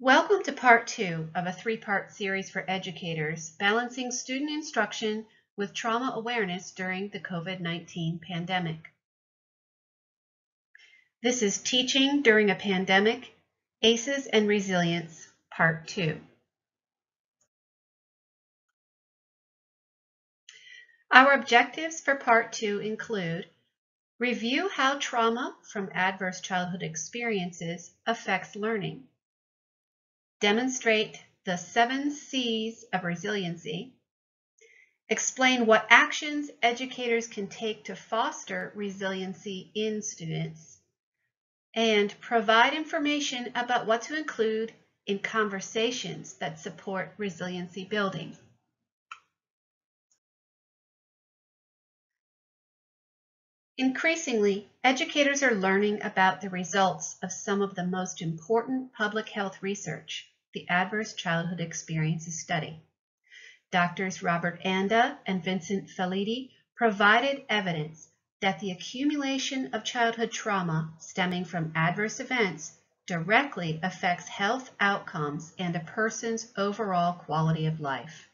Welcome to part 2 of a 3-part series for educators balancing student instruction with trauma awareness during the COVID-19 pandemic. This is Teaching During a Pandemic, ACEs and Resilience, Part 2. Our objectives for Part 2 include review how trauma from adverse childhood experiences affects learning, demonstrate the 7 C's of resiliency, explain what actions educators can take to foster resiliency in students, and provide information about what to include in conversations that support resiliency building. Increasingly, educators are learning about the results of some of the most important public health research, the Adverse Childhood Experiences Study. Doctors Robert Anda and Vincent Felitti provided evidence that the accumulation of childhood trauma stemming from adverse events directly affects health outcomes and a person's overall quality of life.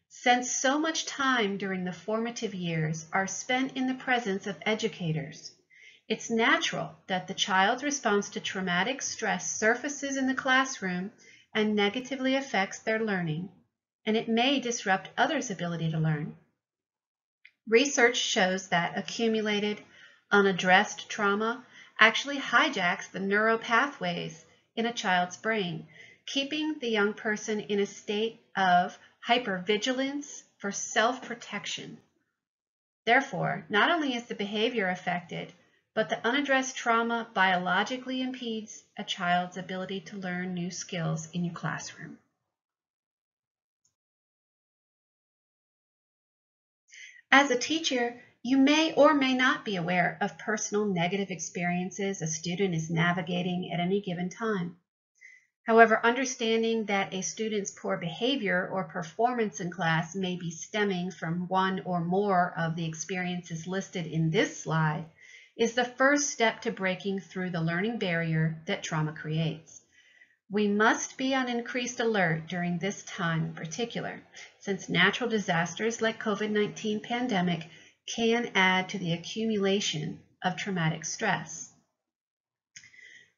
Since so much time during the formative years are spent in the presence of educators, it's natural that the child's response to traumatic stress surfaces in the classroom and negatively affects their learning, and it may disrupt others' ability to learn. Research shows that accumulated, unaddressed trauma actually hijacks the neural pathways in a child's brain, keeping the young person in a state of hypervigilance for self-protection. Therefore, not only is the behavior affected, but the unaddressed trauma biologically impedes a child's ability to learn new skills in your classroom. As a teacher, you may or may not be aware of personal negative experiences a student is navigating at any given time. However, understanding that a student's poor behavior or performance in class may be stemming from one or more of the experiences listed in this slide is the first step to breaking through the learning barrier that trauma creates. We must be on increased alert during this time in particular, since natural disasters like COVID-19 pandemic can add to the accumulation of traumatic stress.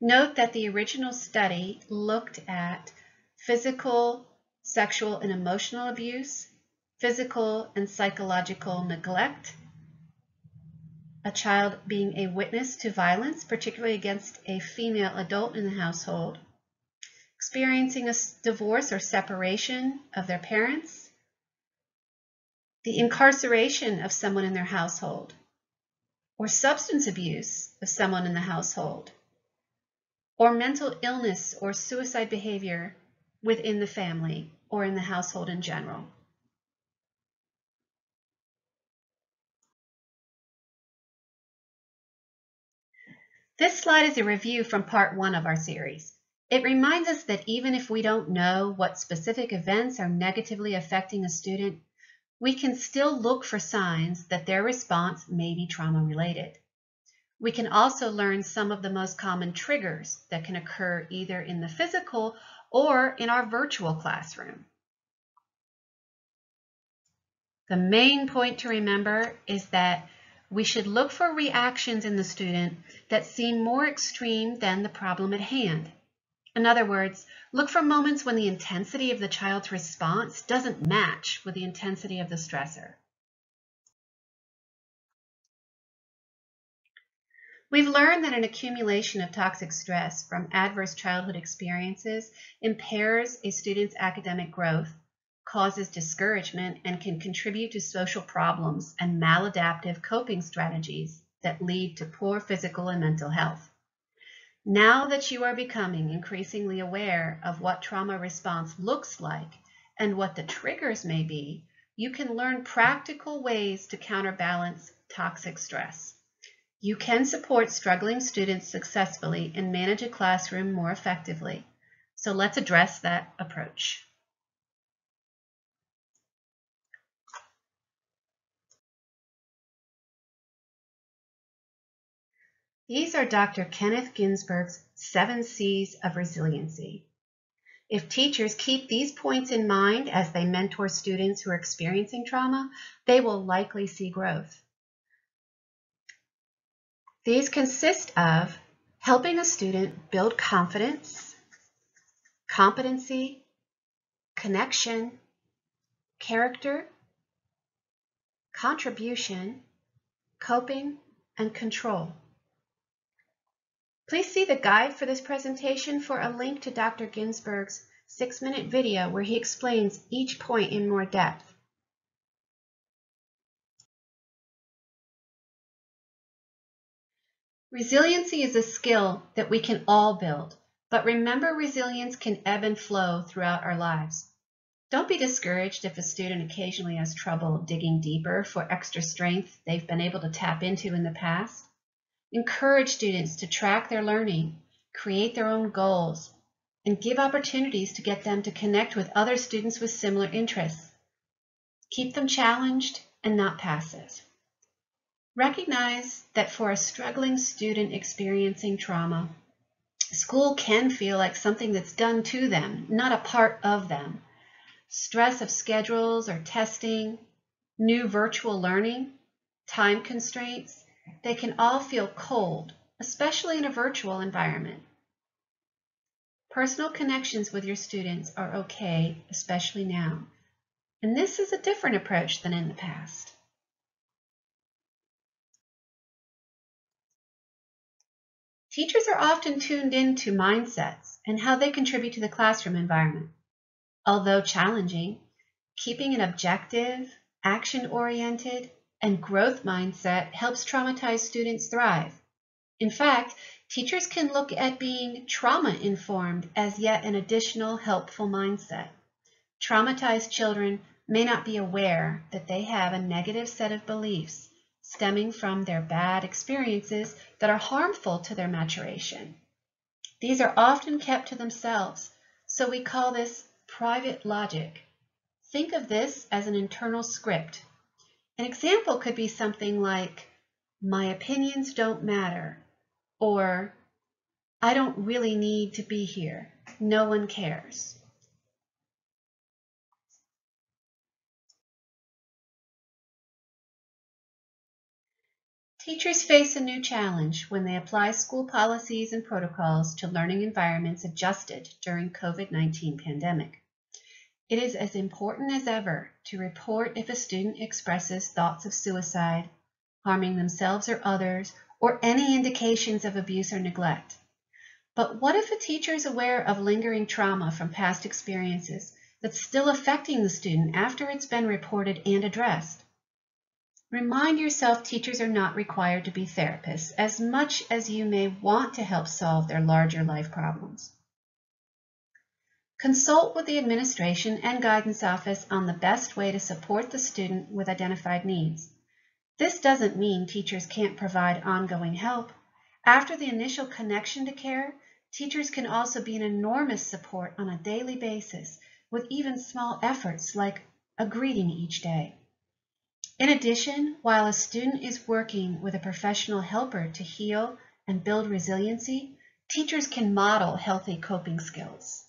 Note that the original study looked at physical, sexual, and emotional abuse, physical and psychological neglect, a child being a witness to violence, particularly against a female adult in the household, experiencing a divorce or separation of their parents, the incarceration of someone in their household, or substance abuse of someone in the household, or mental illness or suicide behavior within the family or in the household in general. This slide is a review from part 1 of our series. It reminds us that even if we don't know what specific events are negatively affecting a student, we can still look for signs that their response may be trauma-related. We can also learn some of the most common triggers that can occur either in the physical or in our virtual classroom. The main point to remember is that we should look for reactions in the student that seem more extreme than the problem at hand. In other words, look for moments when the intensity of the child's response doesn't match with the intensity of the stressor. We've learned that an accumulation of toxic stress from adverse childhood experiences impairs a student's academic growth, causes discouragement, and can contribute to social problems and maladaptive coping strategies that lead to poor physical and mental health. Now that you are becoming increasingly aware of what trauma response looks like and what the triggers may be, you can learn practical ways to counterbalance toxic stress. You can support struggling students successfully and manage a classroom more effectively. So let's address that approach. These are Dr. Kenneth Ginsberg's 7 C's of resiliency. If teachers keep these points in mind as they mentor students who are experiencing trauma, they will likely see growth. These consist of helping a student build confidence, competency, connection, character, contribution, coping, and control. Please see the guide for this presentation for a link to Dr. Ginsberg's 6-minute video where he explains each point in more depth. Resiliency is a skill that we can all build, but remember, resilience can ebb and flow throughout our lives. Don't be discouraged if a student occasionally has trouble digging deeper for extra strength they've been able to tap into in the past. Encourage students to track their learning, create their own goals, and give opportunities to get them to connect with other students with similar interests. Keep them challenged and not passive. Recognize that for a struggling student experiencing trauma, school can feel like something that's done to them, not a part of them. Stress of schedules or testing, new virtual learning, time constraints, they can all feel cold, especially in a virtual environment. Personal connections with your students are okay, especially now. And this is a different approach than in the past. Teachers are often tuned into mindsets and how they contribute to the classroom environment. Although challenging, keeping an objective, action-oriented, and growth mindset helps traumatized students thrive. In fact, teachers can look at being trauma-informed as yet an additional helpful mindset. Traumatized children may not be aware that they have a negative set of beliefs stemming from their bad experiences that are harmful to their maturation. These are often kept to themselves, so we call this private logic. Think of this as an internal script. An example could be something like, "My opinions don't matter," or "I don't really need to be here. No one cares." Teachers face a new challenge when they apply school policies and protocols to learning environments adjusted during COVID-19 pandemic. It is as important as ever to report if a student expresses thoughts of suicide, harming themselves or others, or any indications of abuse or neglect. But what if a teacher is aware of lingering trauma from past experiences that's still affecting the student after it's been reported and addressed? Remind yourself teachers are not required to be therapists as much as you may want to help solve their larger life problems. Consult with the administration and guidance office on the best way to support the student with identified needs. This doesn't mean teachers can't provide ongoing help. After the initial connection to care, teachers can also be an enormous support on a daily basis with even small efforts like a greeting each day. In addition, while a student is working with a professional helper to heal and build resiliency, teachers can model healthy coping skills.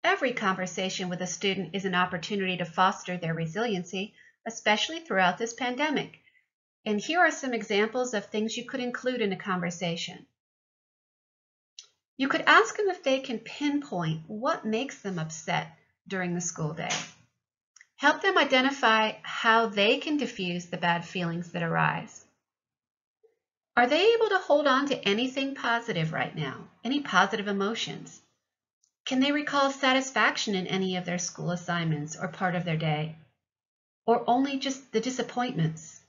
Every conversation with a student is an opportunity to foster their resiliency, especially throughout this pandemic. And here are some examples of things you could include in a conversation. You could ask them if they can pinpoint what makes them upset during the school day. Help them identify how they can diffuse the bad feelings that arise. Are they able to hold on to anything positive right now? Any positive emotions? Can they recall satisfaction in any of their school assignments or part of their day? Or only just the disappointments?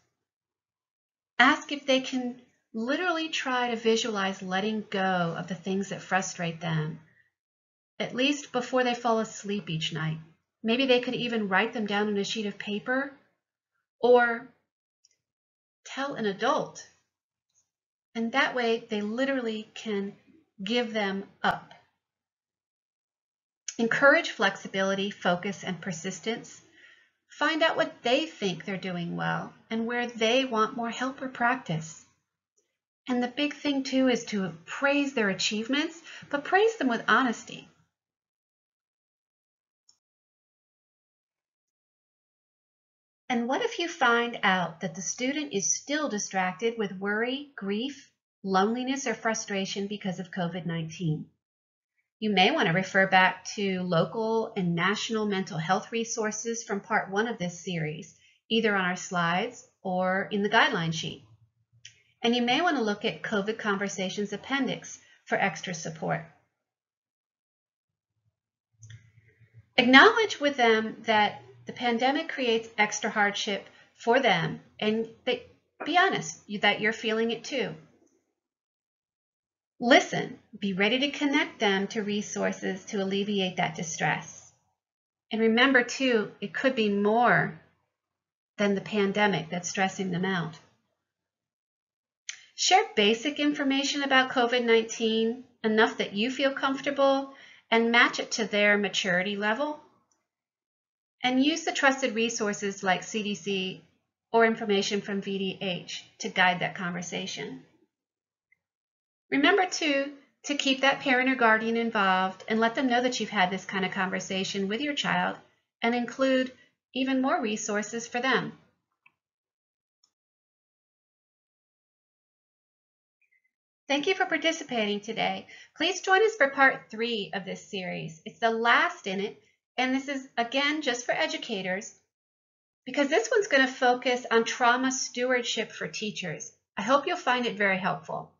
Ask if they can literally try to visualize letting go of the things that frustrate them, at least before they fall asleep each night. Maybe they could even write them down on a sheet of paper, or tell an adult. And that way they literally can give them up. Encourage flexibility, focus, and persistence. Find out what they think they're doing well and where they want more help or practice. And the big thing too is to praise their achievements, but praise them with honesty. And what if you find out that the student is still distracted with worry, grief, loneliness, or frustration because of COVID-19? You may want to refer back to local and national mental health resources from part 1 of this series, either on our slides or in the guideline sheet. And you may want to look at COVID Conversations Appendix for extra support. Acknowledge with them that the pandemic creates extra hardship for them, and be honest that you're feeling it too. Listen, be ready to connect them to resources to alleviate that distress. And remember too, it could be more than the pandemic that's stressing them out. Share basic information about COVID-19, enough that you feel comfortable, and match it to their maturity level. And use the trusted resources like CDC or information from VDH to guide that conversation. Remember too, to keep that parent or guardian involved and let them know that you've had this kind of conversation with your child, and include even more resources for them. Thank you for participating today. Please join us for part 3 of this series. It's the last in it, and this is again just for educators, because this one's going to focus on trauma stewardship for teachers. I hope you'll find it very helpful.